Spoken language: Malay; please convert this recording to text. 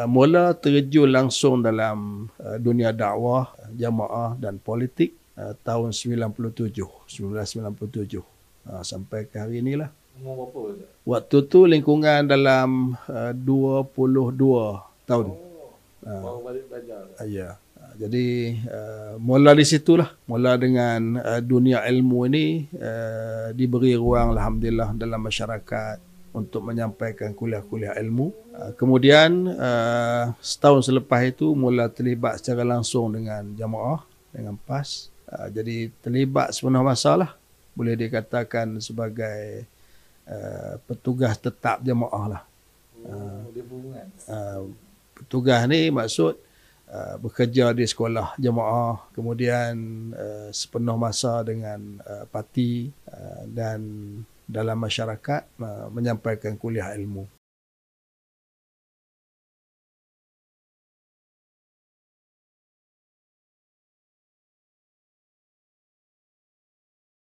mula terjun langsung dalam dunia dakwah, jamaah dan politik tahun 1997 sampai ke hari inilah. Umur berapa? Waktu tu lingkungan dalam 22 tahun. Baru balik belajar. Ya. Jadi mula di situlah, mula dengan dunia ilmu ini diberi ruang alhamdulillah dalam masyarakat untuk menyampaikan kuliah-kuliah ilmu. Kemudian setahun selepas itu mula terlibat secara langsung dengan jamaah, dengan PAS. Jadi terlibat sepenuh masa lah, boleh dikatakan sebagai petugas tetap jamaah lah. Petugas ni maksud bekerja di sekolah jamaah, kemudian sepenuh masa dengan parti dan dalam masyarakat menyampaikan kuliah ilmu.